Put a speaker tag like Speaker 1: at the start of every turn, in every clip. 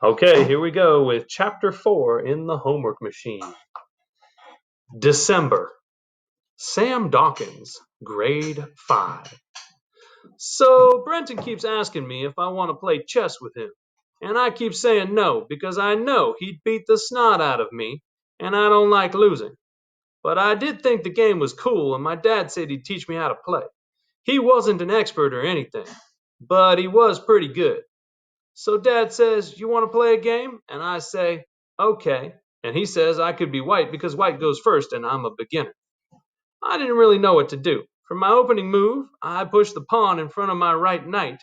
Speaker 1: Okay, here we go with Chapter 4 in the Homework Machine. December. Sam Dawkins, Grade 5. So, Benton keeps asking me if I want to play chess with him. And I keep saying no because I know he'd beat the snot out of me, and I don't like losing. But I did think the game was cool, and my dad said he'd teach me how to play. He wasn't an expert or anything, but he was pretty good. So Dad says, "You want to play a game?" And I say, "Okay." And he says I could be white because white goes first and I'm a beginner. I didn't really know what to do. For my opening move, I push the pawn in front of my right knight,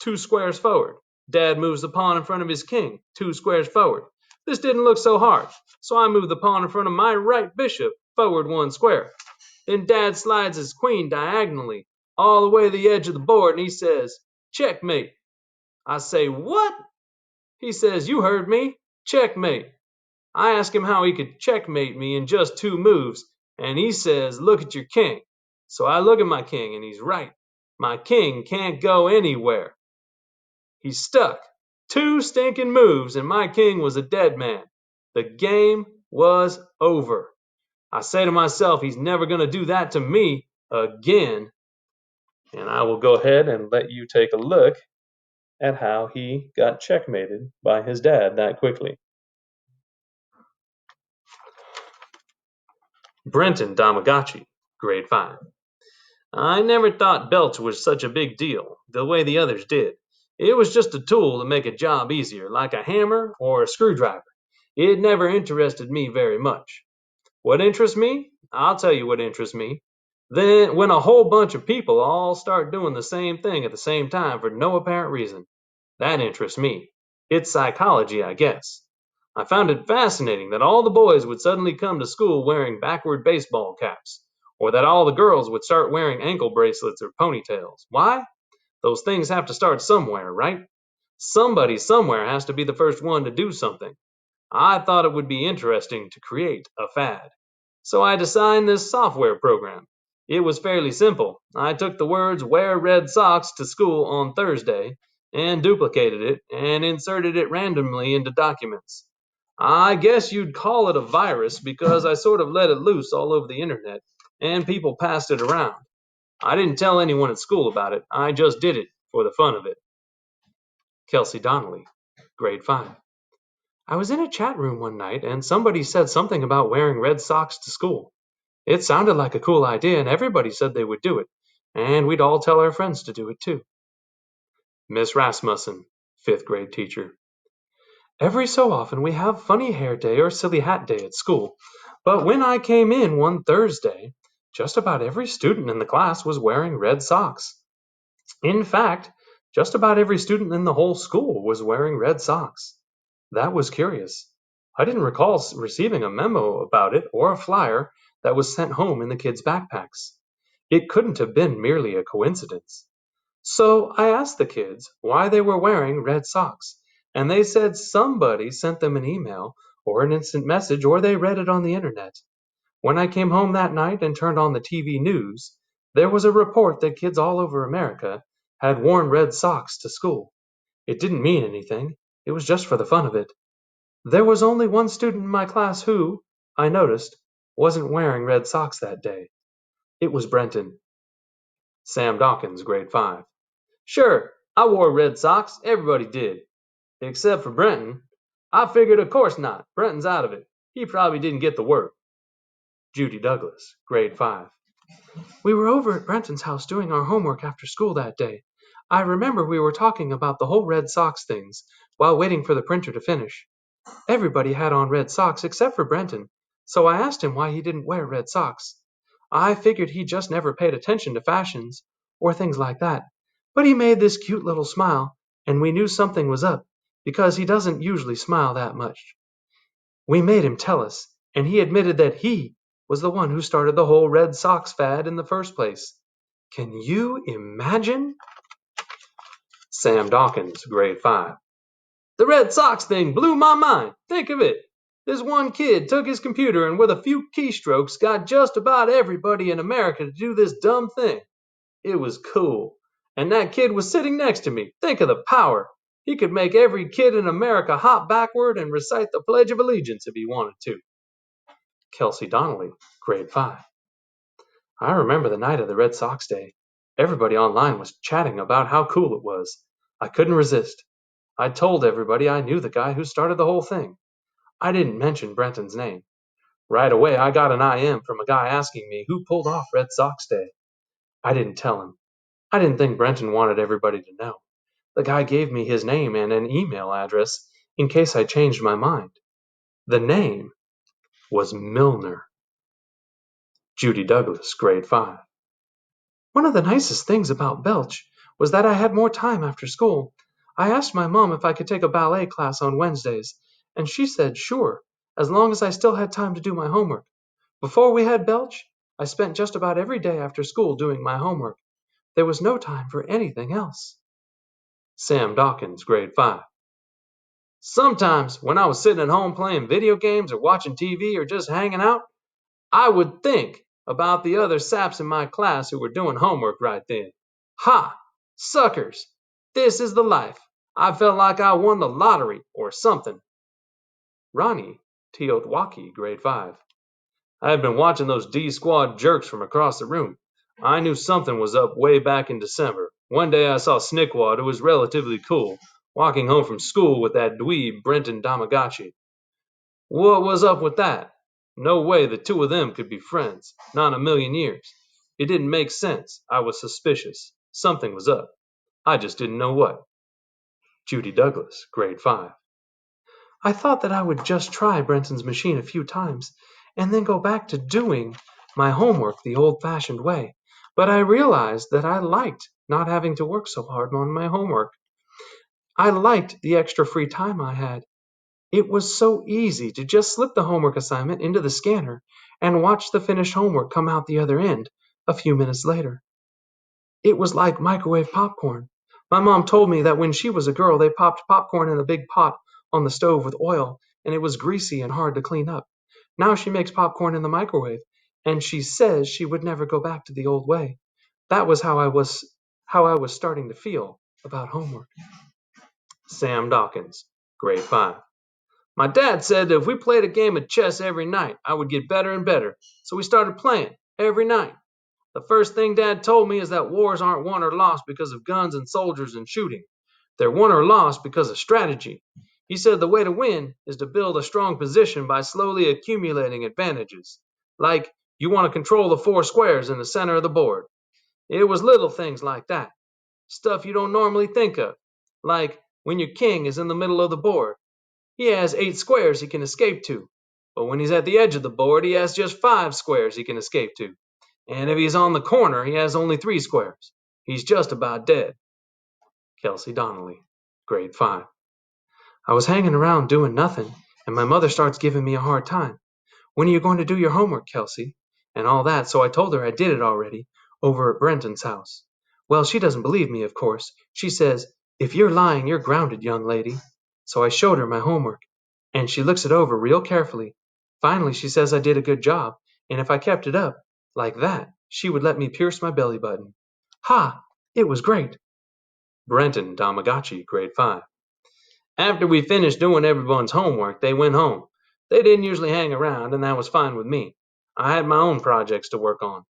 Speaker 1: 2 squares forward. Dad moves the pawn in front of his king, 2 squares forward. This didn't look so hard, so I move the pawn in front of my right bishop, forward 1 square. Then Dad slides his queen diagonally, all the way to the edge of the board, and he says, "Checkmate." I say, "What?" He says, "You heard me. Checkmate." I ask him how he could checkmate me in just 2 moves, and he says, "Look at your king." So I look at my king, and he's right. My king can't go anywhere. He's stuck. 2 stinking moves, and my king was a dead man. The game was over. I say to myself, he's never going to do that to me again. And I will go ahead and let you take a look at how he got checkmated by his dad that quickly. Benton Tamagotchi, Grade 5. I never thought belts was such a big deal, the way the others did. It was just a tool to make a job easier, like a hammer or a screwdriver. It never interested me very much. What interests me? I'll tell you what interests me. Then, when a whole bunch of people all start doing the same thing at the same time for no apparent reason, that interests me. It's psychology, I guess. I found it fascinating that all the boys would suddenly come to school wearing backward baseball caps, or that all the girls would start wearing ankle bracelets or ponytails. Why? Those things have to start somewhere, right? Somebody somewhere has to be the first one to do something. I thought it would be interesting to create a fad. So I designed this software program. It was fairly simple. I took the words "wear red socks to school on Thursday" and duplicated it and inserted it randomly into documents. I guess you'd call it a virus because I sort of let it loose all over the internet and people passed it around. I didn't tell anyone at school about it. I just did it for the fun of it. Kelsey Donnelly, Grade 5. I was in a chat room one night and somebody said something about wearing red socks to school. It sounded like a cool idea and everybody said they would do it, and we'd all tell our friends to do it too. Miss Rasmussen, 5th grade teacher. Every so often we have funny hair day or silly hat day at school, but when I came in one Thursday, just about every student in the class was wearing red socks. In fact, just about every student in the whole school was wearing red socks. That was curious. I didn't recall receiving a memo about it or a flyer that was sent home in the kids' backpacks. It couldn't have been merely a coincidence. So I asked the kids why they were wearing red socks, and they said somebody sent them an email or an instant message or they read it on the internet. When I came home that night and turned on the TV news, there was a report that kids all over America had worn red socks to school. It didn't mean anything. It was just for the fun of it. There was only one student in my class who, I noticed, wasn't wearing red socks that day. It was Benton. Sam Dawkins, Grade 5. Sure, I wore red socks. Everybody did. Except for Benton. I figured of course not. Benton's out of it. He probably didn't get the word. Judy Douglas, Grade 5. We were over at Benton's house doing our homework after school that day. I remember we were talking about the whole red socks things while waiting for the printer to finish. Everybody had on red socks except for Benton, so I asked him why he didn't wear red socks. I figured he just never paid attention to fashions or things like that. But he made this cute little smile, and we knew something was up because he doesn't usually smile that much. We made him tell us, and he admitted that he was the one who started the whole red socks fad in the first place. Can you imagine? Sam Dawkins, Grade 5. The red socks thing blew my mind. Think of it. This one kid took his computer and with a few keystrokes got just about everybody in America to do this dumb thing. It was cool. And that kid was sitting next to me. Think of the power. He could make every kid in America hop backward and recite the Pledge of Allegiance if he wanted to. Kelsey Donnelly, grade 5. I remember the night of the Red Sox day. Everybody online was chatting about how cool it was. I couldn't resist. I told everybody I knew the guy who started the whole thing. I didn't mention Benton's name. Right away, I got an IM from a guy asking me who pulled off Red Sox Day. I didn't tell him. I didn't think Benton wanted everybody to know. The guy gave me his name and an email address in case I changed my mind. The name was Milner. Judy Douglas, grade 5. One of the nicest things about Belch was that I had more time after school. I asked my mom if I could take a ballet class on Wednesdays, and she said sure, as long as I still had time to do my homework. Before we had Belch, I spent just about every day after school doing my homework. There was no time for anything else. Sam Dawkins, grade 5. Sometimes, when I was sitting at home playing video games or watching TV or just hanging out, I would think about the other saps in my class who were doing homework right then. Ha! Suckers! This is the life. I felt like I won the lottery or something. Ronnie Teotwaki, grade 5. I had been watching those D Squad jerks from across the room. I knew something was up way back in December. One day I saw Snickwad, who was relatively cool, walking home from school with that dweeb Benton Tamagotchi. What was up with that? No way the two of them could be friends. Not in a million years. It didn't make sense. I was suspicious. Something was up. I just didn't know what. Judy Douglas, grade 5. I thought that I would just try Brenton's machine a few times and then go back to doing my homework the old-fashioned way. But I realized that I liked not having to work so hard on my homework. I liked the extra free time I had. It was so easy to just slip the homework assignment into the scanner and watch the finished homework come out the other end a few minutes later. It was like microwave popcorn. My mom told me that when she was a girl, they popped popcorn in a big pot on the stove with oil, and it was greasy and hard to clean up. Now she makes popcorn in the microwave, and she says she would never go back to the old way. That was how I was starting to feel about homework. Sam Dawkins, grade 5. My dad said that if we played a game of chess every night, I would get better and better. So we started playing every night. The first thing Dad told me is that wars aren't won or lost because of guns and soldiers and shooting. They're won or lost because of strategy. He said the way to win is to build a strong position by slowly accumulating advantages. Like, you want to control the 4 squares in the center of the board. It was little things like that. Stuff you don't normally think of. Like, when your king is in the middle of the board, he has 8 squares he can escape to. But when he's at the edge of the board, he has just 5 squares he can escape to. And if he's on the corner, he has only 3 squares. He's just about dead. Kelsey Donnelly, grade 5. I was hanging around doing nothing, and my mother starts giving me a hard time. When are you going to do your homework, Kelsey? And all that, so I told her I did it already, over at Benton's house. Well, she doesn't believe me, of course. She says, if you're lying, you're grounded, young lady. So I showed her my homework, and she looks it over real carefully. Finally, she says I did a good job, and if I kept it up, like that, she would let me pierce my belly button. Ha! It was great. Benton Tamagotchi, grade 5. After we finished doing everyone's homework, they went home. They didn't usually hang around, and that was fine with me. I had my own projects to work on.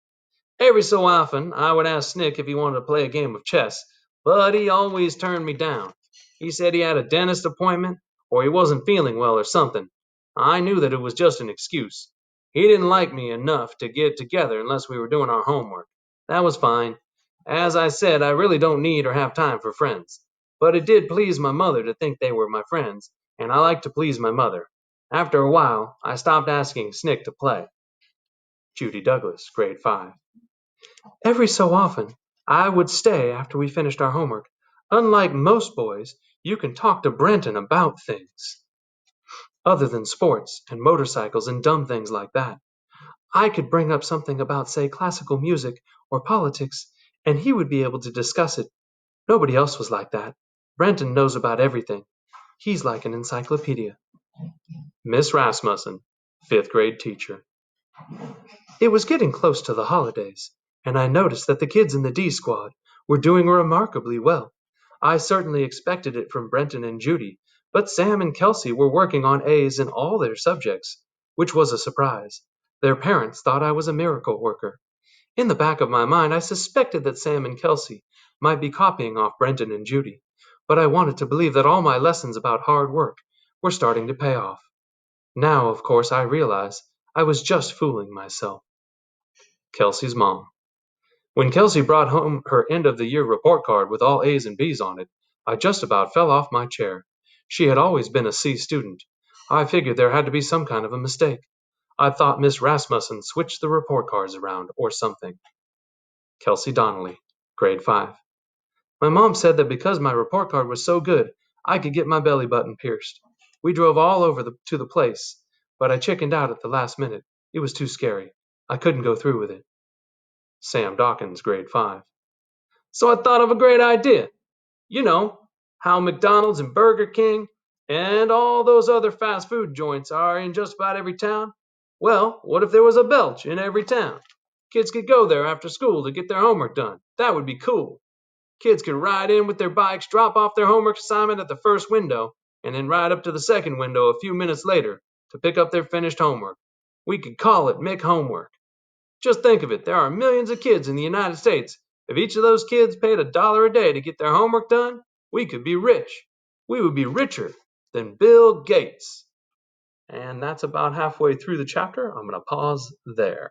Speaker 1: Every so often, I would ask Snick if he wanted to play a game of chess, but he always turned me down. He said he had a dentist appointment, or he wasn't feeling well or something. I knew that it was just an excuse. He didn't like me enough to get together unless we were doing our homework. That was fine. As I said, I really don't need or have time for friends. But it did please my mother to think they were my friends, and I like to please my mother. After a while, I stopped asking Snick to play. Judy Douglas, grade 5. Every so often, I would stay after we finished our homework. Unlike most boys, you can talk to Benton about things other than sports and motorcycles and dumb things like that. I could bring up something about, say, classical music or politics, and he would be able to discuss it. Nobody else was like that. Benton knows about everything. He's like an encyclopedia. Miss Rasmussen, 5th grade teacher. It was getting close to the holidays, and I noticed that the kids in the D Squad were doing remarkably well. I certainly expected it from Benton and Judy, but Sam and Kelsey were working on A's in all their subjects, which was a surprise. Their parents thought I was a miracle worker. In the back of my mind, I suspected that Sam and Kelsey might be copying off Benton and Judy, but I wanted to believe that all my lessons about hard work were starting to pay off. Now, of course, I realize I was just fooling myself. Kelsey's mom. When Kelsey brought home her end of the year report card with all A's and B's on it, I just about fell off my chair. She had always been a C student. I figured there had to be some kind of a mistake. I thought Miss Rasmussen switched the report cards around or something. Kelsey Donnelly, grade 5. My mom said that because my report card was so good, I could get my belly button pierced. We drove all over to the place, but I chickened out at the last minute. It was too scary. I couldn't go through with it. Sam Dawkins, grade 5. So I thought of a great idea. You know, how McDonald's and Burger King and all those other fast food joints are in just about every town? Well, what if there was a Belch in every town? Kids could go there after school to get their homework done. That would be cool. Kids could ride in with their bikes, drop off their homework assignment at the first window, and then ride up to the second window a few minutes later to pick up their finished homework. We could call it Mick Homework. Just think of it, there are millions of kids in the United States. If each of those kids paid $1 a day to get their homework done, we could be rich. We would be richer than Bill Gates. And that's about halfway through the chapter. I'm going to pause there.